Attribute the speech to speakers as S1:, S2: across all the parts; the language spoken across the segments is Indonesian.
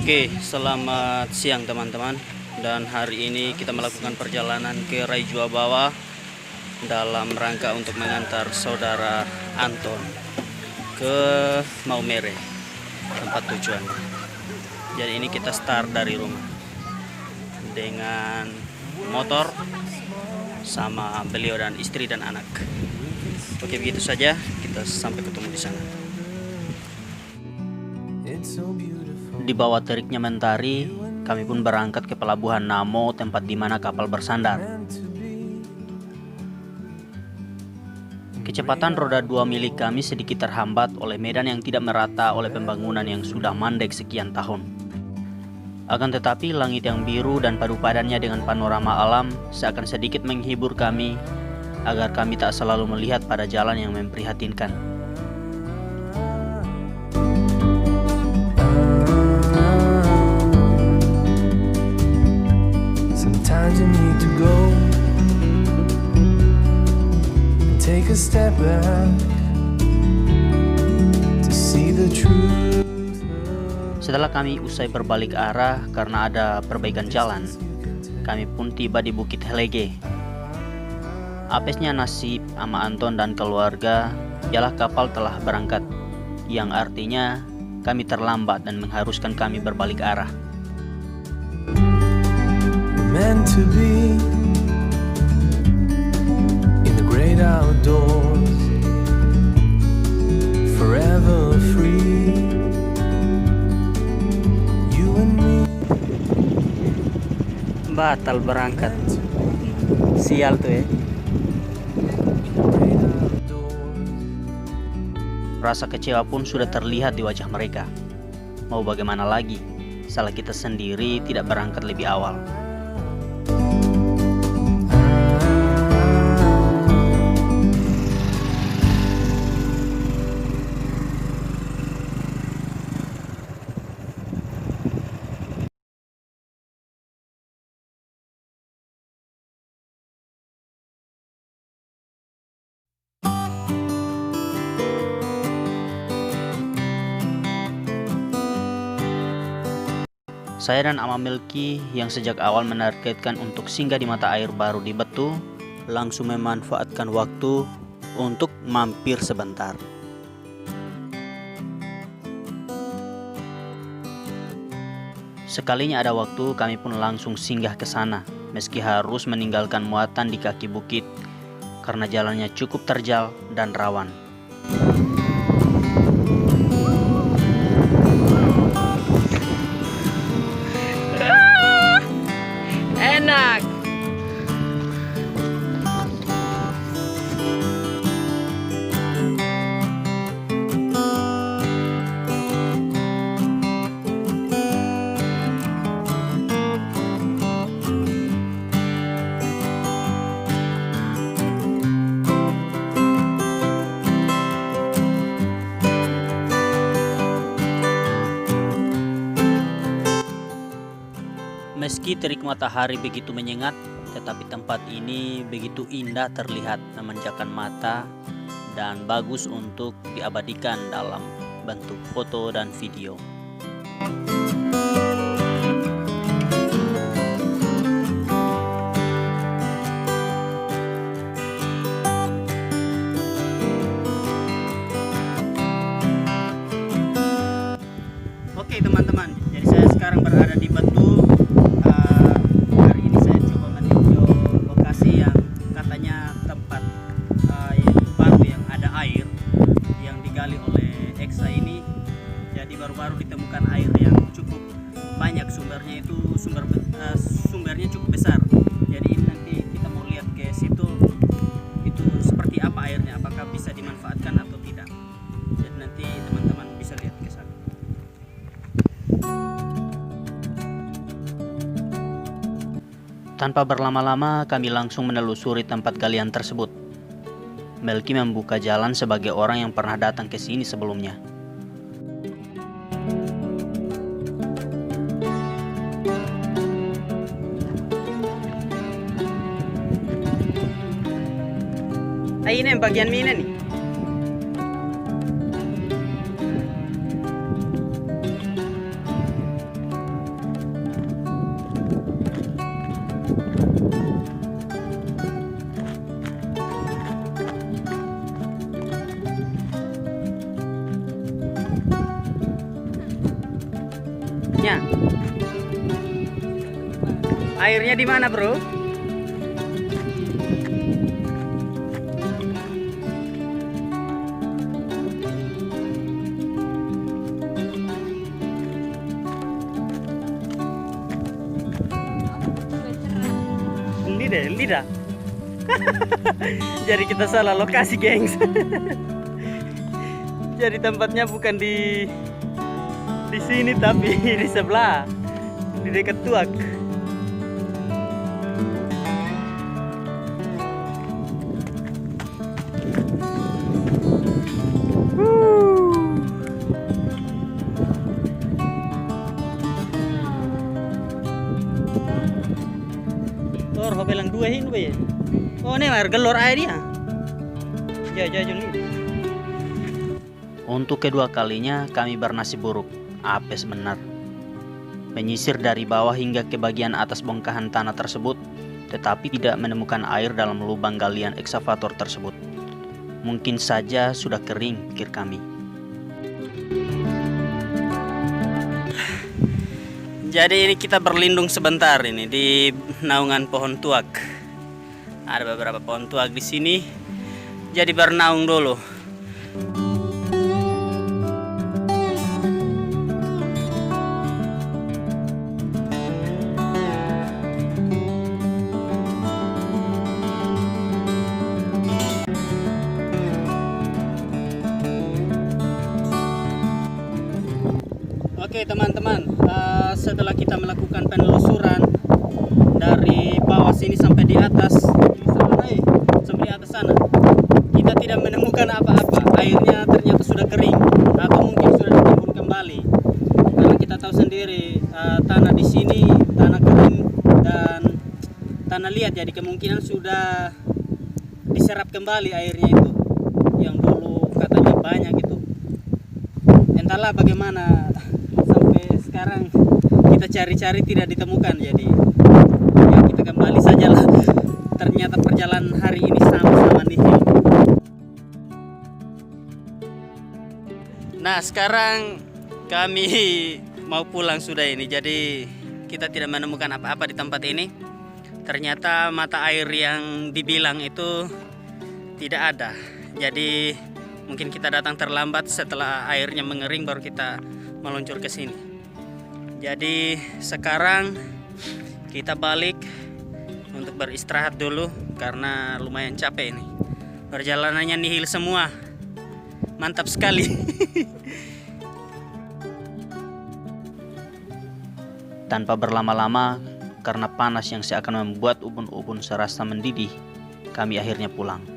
S1: Oke, selamat siang teman-teman. Dan hari ini kita melakukan perjalanan ke Raijua Bawah dalam rangka untuk mengantar saudara Anton ke Maumere, tempat tujuan. Jadi ini kita start dari rumah dengan motor sama beliau dan istri dan anak. Oke, begitu saja, kita sampai ketemu di sana. Di bawah teriknya mentari, kami pun berangkat ke pelabuhan Namo, tempat di mana kapal bersandar. Kecepatan roda 2 milik kami sedikit terhambat oleh medan yang tidak merata oleh pembangunan yang sudah mandek sekian tahun. Akan tetapi langit yang biru dan padu padannya dengan panorama alam seakan sedikit menghibur kami agar kami tak selalu melihat pada jalan yang memprihatinkan.
S2: Sometimes you need to go and take a step back to see the truth.
S1: Setelah kami usai berbalik arah karena ada perbaikan jalan, kami pun tiba di Bukit Helege. Apesnya nasib Ama Anton dan keluarga ialah kapal telah berangkat, yang artinya kami terlambat dan mengharuskan kami berbalik arah.
S2: Meant to be in the great outdoors, forever free, you and me.
S1: Batal berangkat, sial tuh ya. Rasa kecewa pun sudah terlihat di wajah mereka. Mau bagaimana lagi, salah kita sendiri tidak berangkat lebih awal. Saya dan Ama Milky yang sejak awal menargetkan untuk singgah di mata air baru di Betu, langsung memanfaatkan waktu untuk mampir sebentar. Sekalinya ada waktu, kami pun langsung singgah ke sana, meski harus meninggalkan muatan di kaki bukit karena jalannya cukup terjal dan rawan.
S3: Enak.
S1: Meski terik matahari begitu menyengat, tetapi tempat ini begitu indah terlihat, memanjakan mata dan bagus untuk diabadikan dalam bentuk foto dan video. Oke teman-teman, jadi saya sekarang berada di Betu. Hari ini saya coba meninjau lokasi yang katanya tempat yang baru yang ada air yang digali oleh EXA ini. Jadi baru-baru ditemukan air yang cukup banyak, sumbernya itu sumbernya cukup besar. Jadi ini nanti kita mau lihat ke situ, itu seperti apa airnya, apakah bisa dimanfaatkan atau tidak. Jadi nanti teman-teman bisa lihat ke sana. Tanpa berlama-lama, kami langsung menelusuri tempat galian tersebut. Melki membuka jalan sebagai orang yang pernah datang ke sini sebelumnya. Ini yang bagian mina nih. Ya. Airnya di mana, bro? Lidah. Jadi kita salah lokasi, gengs. Jadi tempatnya bukan di sini tapi di sebelah, di dekat Tuak. Bilang dua ini be. Oh, ini air galor airnya. Ya, Juli. Untuk kedua kalinya kami bernasib buruk. Apes benar. Menyisir dari bawah hingga ke bagian atas bongkahan tanah tersebut, tetapi tidak menemukan air dalam lubang galian ekskavator tersebut. Mungkin saja sudah kering, pikir kami. Jadi ini kita berlindung sebentar ini di naungan pohon tuak. Ada beberapa pohon tuak di sini. Jadi bernaung dulu. Oke teman-teman, setelah kita melakukan penelusuran dari bawah sini sampai di atas, sampai di atas sana, kita tidak menemukan apa-apa. Airnya ternyata sudah kering atau mungkin sudah ditimbun kembali. Karena kita tahu sendiri tanah di sini tanah kering dan tanah liat, jadi kemungkinan sudah diserap kembali airnya itu yang dulu katanya banyak itu. Entahlah bagaimana. Sekarang kita cari-cari tidak ditemukan, jadi ya kita kembali sajalah. Ternyata perjalanan hari ini sama-sama nihil. Nah sekarang kami mau pulang sudah ini, jadi kita tidak menemukan apa-apa di tempat ini. Ternyata mata air yang dibilang itu tidak ada, jadi mungkin kita datang terlambat. Setelah airnya mengering baru kita meluncur ke sini. Jadi sekarang kita balik untuk beristirahat dulu karena lumayan capek ini. Perjalanannya nihil semua. Mantap sekali. Tanpa berlama-lama karena panas yang seakan membuat ubun-ubun serasa mendidih, kami akhirnya pulang.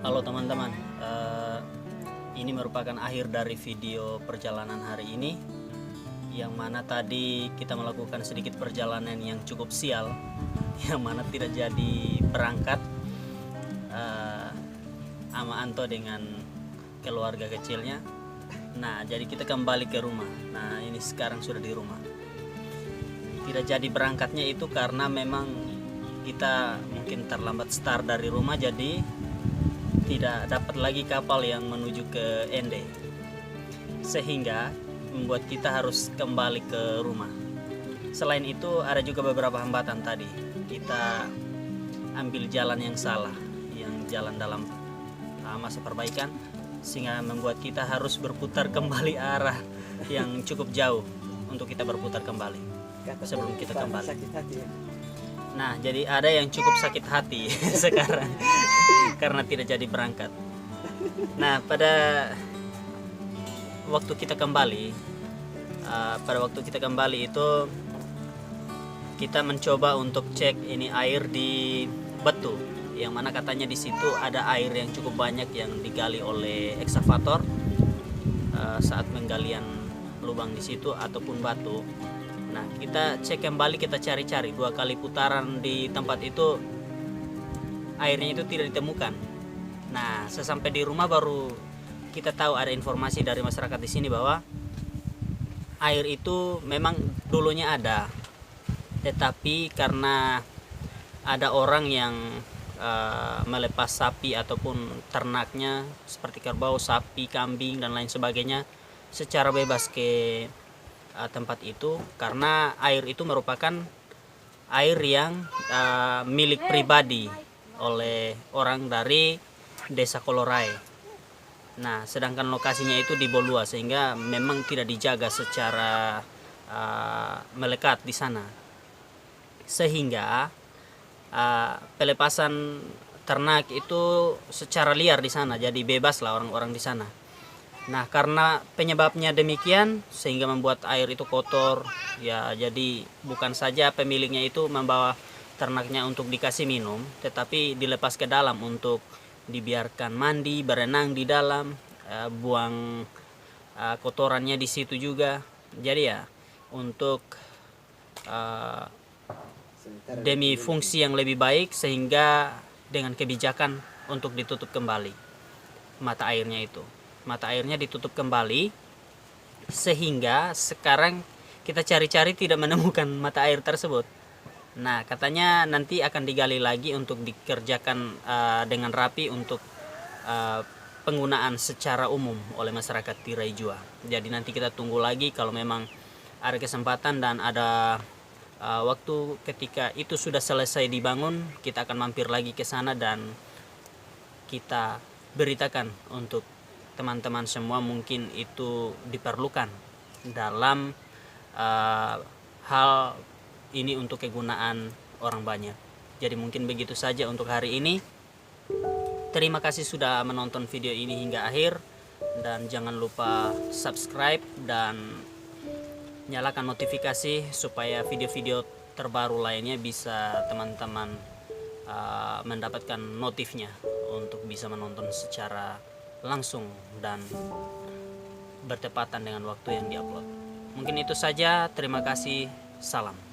S1: Halo teman-teman, ini merupakan akhir dari video perjalanan hari ini, yang mana tadi kita melakukan sedikit perjalanan yang cukup sial, yang mana tidak jadi berangkat sama Anto dengan keluarga kecilnya. Nah jadi kita kembali ke rumah. Nah ini sekarang sudah di rumah. Tidak jadi berangkatnya itu karena memang kita mungkin terlambat start dari rumah, jadi tidak dapat lagi kapal yang menuju ke Ende, sehingga membuat kita harus kembali ke rumah. Selain itu ada juga beberapa hambatan tadi. Kita ambil jalan yang salah, yang jalan dalam masa perbaikan, sehingga membuat kita harus berputar kembali arah yang cukup jauh untuk kita berputar kembali sebelum kita kembali. Nah, jadi ada yang cukup sakit hati sekarang karena tidak jadi berangkat. Nah, pada waktu kita kembali itu kita mencoba untuk cek ini air di Batu, yang mana katanya di situ ada air yang cukup banyak yang digali oleh ekskavator saat penggalian lubang di situ ataupun batu. Nah, kita cek kembali, kita cari-cari 2 kali putaran di tempat itu, airnya itu tidak ditemukan. Nah, sesampai di rumah baru kita tahu ada informasi dari masyarakat di sini bahwa air itu memang dulunya ada, tetapi karena ada orang yang melepas sapi ataupun ternaknya seperti kerbau, sapi, kambing dan lain sebagainya secara bebas ke tempat itu, karena air itu merupakan air yang milik pribadi oleh orang dari Desa Kolorai. Nah, sedangkan lokasinya itu di Bolua, sehingga memang tidak dijaga secara melekat di sana, sehingga pelepasan ternak itu secara liar di sana, jadi bebas lah orang-orang di sana. Nah, karena penyebabnya demikian sehingga membuat air itu kotor, ya jadi bukan saja pemiliknya itu membawa ternaknya untuk dikasih minum, tetapi dilepas ke dalam untuk dibiarkan mandi, berenang di dalam, buang kotorannya di situ juga. Jadi ya untuk demi fungsi yang lebih baik, sehingga dengan kebijakan untuk ditutup kembali mata airnya itu. Mata airnya ditutup kembali, sehingga sekarang kita cari-cari tidak menemukan mata air tersebut. Nah, katanya nanti akan digali lagi untuk dikerjakan dengan rapi untuk penggunaan secara umum oleh masyarakat Tirai Jua. Jadi nanti kita tunggu lagi, kalau memang ada kesempatan dan ada waktu ketika itu sudah selesai dibangun, kita akan mampir lagi ke sana dan kita beritakan untuk teman-teman semua mungkin itu diperlukan dalam hal ini untuk kegunaan orang banyak. Jadi mungkin begitu saja untuk hari ini. Terima kasih sudah menonton video ini hingga akhir, dan jangan lupa subscribe dan nyalakan notifikasi supaya video-video terbaru lainnya bisa teman-teman mendapatkan notifnya untuk bisa menonton secara langsung dan bertepatan dengan waktu yang diupload. Mungkin itu saja, terima kasih, salam.